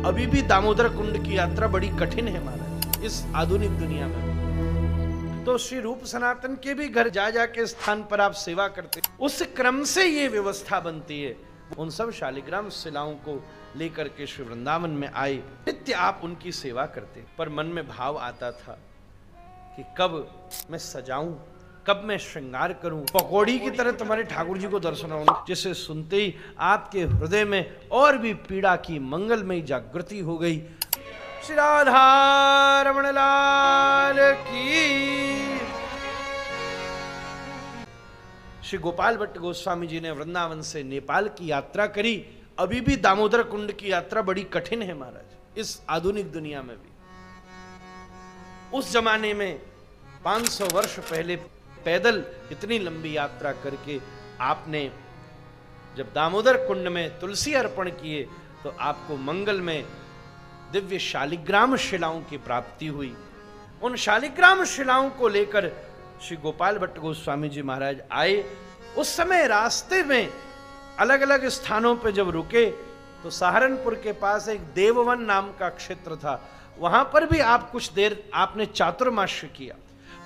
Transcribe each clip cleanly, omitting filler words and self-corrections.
अभी भी दामोदर कुंड की यात्रा बड़ी कठिन है महाराज इस आधुनिक दुनिया में। तो श्री रूप सनातन के भी घर जा जाके स्थान पर आप सेवा करते, उस क्रम से ये व्यवस्था बनती है। उन सब शालिग्राम शिलाओं को लेकर के श्री वृंदावन में आए, नित्य आप उनकी सेवा करते। पर मन में भाव आता था कि कब मैं सजाऊं, कब मैं श्रृंगार करूं। पकौड़ी की तरह तुम्हारे ठाकुर जी को दर्शन होना, जिसे सुनते ही आपके हृदय में और भी पीड़ा की मंगलमयी जागृति हो गई। श्री राधा रमण लाल की। श्री गोपाल भट्ट गोस्वामी जी ने वृंदावन से नेपाल की यात्रा करी। अभी भी दामोदर कुंड की यात्रा बड़ी कठिन है महाराज इस आधुनिक दुनिया में भी। उस जमाने में 500 वर्ष पहले पैदल इतनी लंबी यात्रा करके आपने जब दामोदर कुंड में तुलसी अर्पण किए तो आपको मंगल में दिव्य शालिग्राम शिलाओं की प्राप्ति हुई। उन शालिग्राम शिलाओं को लेकर श्री गोपाल भट्ट गोस्वामी जी महाराज आए। उस समय रास्ते में अलग अलग स्थानों पर जब रुके तो सहारनपुर के पास एक देववन नाम का क्षेत्र था, वहां पर भी आप कुछ देर आपने चातुर्मास्य किया।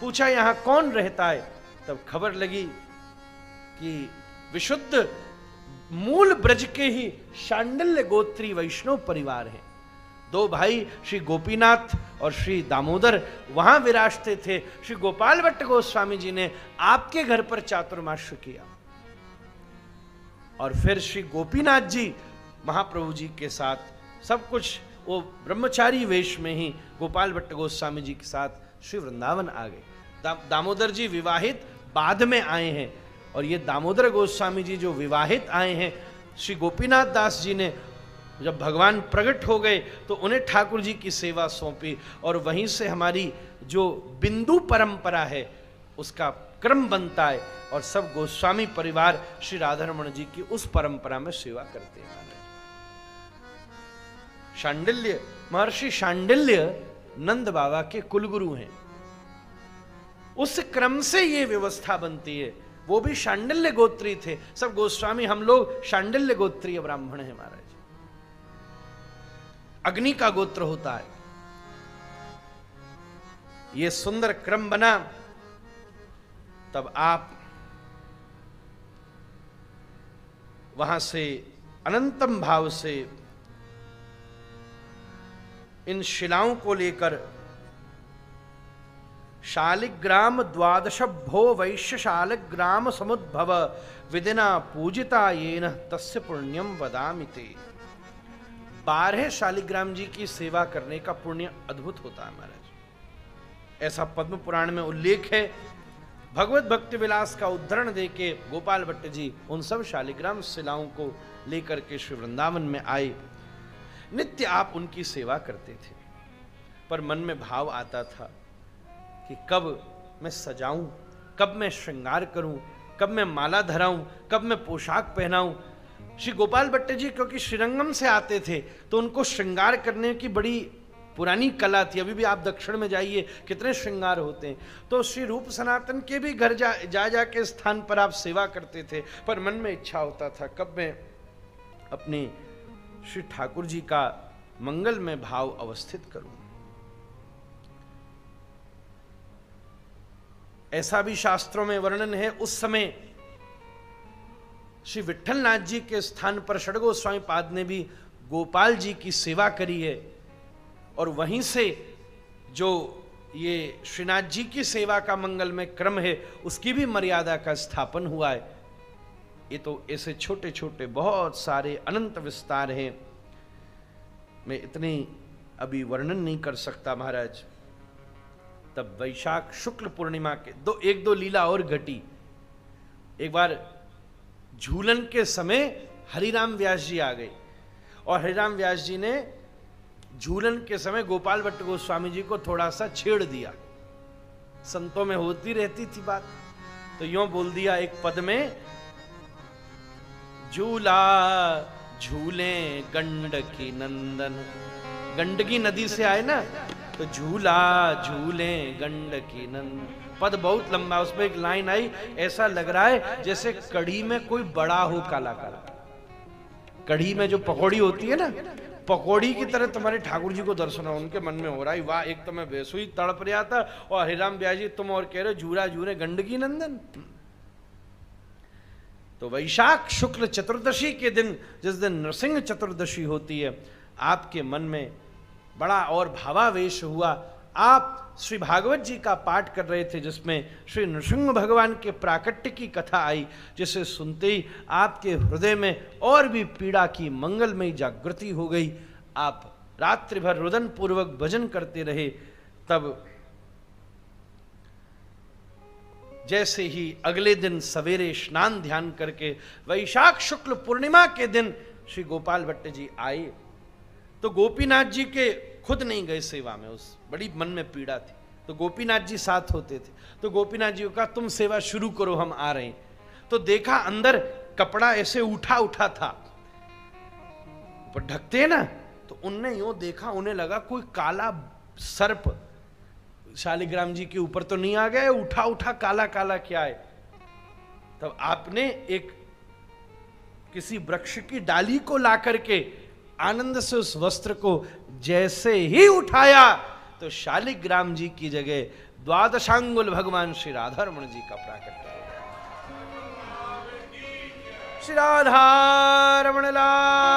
पूछा यहां कौन रहता है, तब खबर लगी कि विशुद्ध मूल ब्रज के ही शांडिल्य गोत्री वैष्णव परिवार है। दो भाई श्री गोपीनाथ और श्री दामोदर वहां विराजते थे। श्री गोपाल भट्ट गोस्वामी जी ने आपके घर पर चातुर्मास्य किया और फिर श्री गोपीनाथ जी महाप्रभु जी के साथ सब कुछ वो ब्रह्मचारी वेश में ही गोपाल भट्ट गोस्वामी जी के साथ श्री वृंदावन आ गए। दामोदर जी विवाहित बाद में आए हैं और ये दामोदर गोस्वामी जी जो विवाहित आए हैं, श्री गोपीनाथ दास जी ने जब भगवान प्रकट हो गए तो उन्हें ठाकुर जी की सेवा सौंपी और वहीं से हमारी जो बिंदु परंपरा है उसका क्रम बनता है और सब गोस्वामी परिवार श्री राधारमण जी की उस परंपरा में सेवा करते हैं। शांडिल्य महर्षि शांडिल्य नंद बाबा के कुलगुरु हैं। उस क्रम से ये व्यवस्था बनती है। वो भी शांडिल्य गोत्री थे। सब गोस्वामी हम लोग शांडिल्य गोत्रीय ब्राह्मण हैं महाराज। अग्नि का गोत्र होता है। ये सुंदर क्रम बना, तब आप वहां से अनंतम भाव से इन शिलाओं को लेकर शालिग्राम द्वादश भो वैश्य शालिग्राम समुद्भव विदिना पूजिता येन तस्य पुण्यम वदामिते। 12 शालिग्राम जी की सेवा करने का पुण्य अद्भुत होता है महाराज, ऐसा पद्म पुराण में उल्लेख है। भगवत भक्ति विलास का उद्धरण देके गोपाल भट्ट जी उन सब शालिग्राम शिलाओं को लेकर के श्री वृंदावन में आए। नित्य आप उनकी सेवा करते थे, पर मन में भाव आता था कि कब मैं सजाऊं, कब मैं श्रृंगार करूं, कब मैं माला धराऊं, कब मैं पोशाक पहनाऊं। श्री गोपाल भट्ट जी क्योंकि श्रीरंगम से आते थे तो उनको श्रृंगार करने की बड़ी पुरानी कला थी। अभी भी आप दक्षिण में जाइए कितने श्रृंगार होते हैं। तो श्री रूप सनातन के भी घर जा के स्थान पर आप सेवा करते थे, पर मन में इच्छा होता था कब मैं अपने श्री ठाकुर जी का मंगल में भाव अवस्थित करूं। ऐसा भी शास्त्रों में वर्णन है, उस समय श्री विट्ठलनाथ जी के स्थान पर षडगोस्वामी पाद ने भी गोपाल जी की सेवा करी है और वहीं से जो ये श्रीनाथ जी की सेवा का मंगल में क्रम है उसकी भी मर्यादा का स्थापन हुआ है। ये तो ऐसे छोटे छोटे बहुत सारे अनंत विस्तार हैं, मैं इतने अभी वर्णन नहीं कर सकता महाराज। तब वैशाख शुक्ल पूर्णिमा के एक दो लीला और घटी। एक बार झूलन के समय हरिराम व्यास जी आ गए और हरिराम व्यास जी ने झूलन के समय गोपाल भट्ट गोस्वामी जी को थोड़ा सा छेड़ दिया। संतों में होती रहती थी बात, तो यूं बोल दिया एक पद में, झूला झूले गंडकी नंदन। गंडकी नदी से आए ना, तो झूला झूले गंडकी नंदन। पद बहुत लंबा, उसमें एक लाइन आई, ऐसा लग रहा है जैसे कढ़ी में कोई बड़ा हो काला काला। कढ़ी में जो पकौड़ी होती है ना, पकौड़ी की तरह तुम्हारे ठाकुर जी को दर्शन हो, उनके मन में हो रहा है वाह, एक तो मैं वैसु ही तड़प रहा था और हरिराम ब्याह जी तुम और कह रहे हो झूरा झूरे गंडकी नंदन। तो वैशाख शुक्ल चतुर्दशी के दिन, जिस दिन नृसिंह चतुर्दशी होती है, आपके मन में बड़ा और भावावेश हुआ। आप श्री भागवत जी का पाठ कर रहे थे जिसमें श्री नृसिंह भगवान के प्राकट्य की कथा आई, जिसे सुनते ही आपके हृदय में और भी पीड़ा की मंगलमयी जागृति हो गई। आप रात्रि भर रुदन पूर्वक भजन करते रहे। तब जैसे ही अगले दिन सवेरे स्नान ध्यान करके वैशाख शुक्ल पूर्णिमा के दिन श्री गोपाल भट्ट जी आए, तो गोपीनाथ जी के खुद नहीं गए सेवा में, उस बड़ी मन में पीड़ा थी। तो गोपीनाथ जी साथ होते थे, तो गोपीनाथ जी को कहा तुम सेवा शुरू करो, हम आ रहे हैं। तो देखा अंदर कपड़ा ऐसे उठा उठा था, ऊपर ढकते ना, तो उनने यूं देखा, उन्हें लगा कोई काला सर्प शालिग्राम जी के ऊपर तो नहीं आ गया, उठा उठा काला काला क्या है। तब आपने एक किसी वृक्ष की डाली को ला करके आनंद से उस वस्त्र को जैसे ही उठाया, तो शालिग्राम जी की जगह द्वादशांगुल भगवान श्री राधारमण जी का प्राकट्य हो गया। श्री राधारमण लाल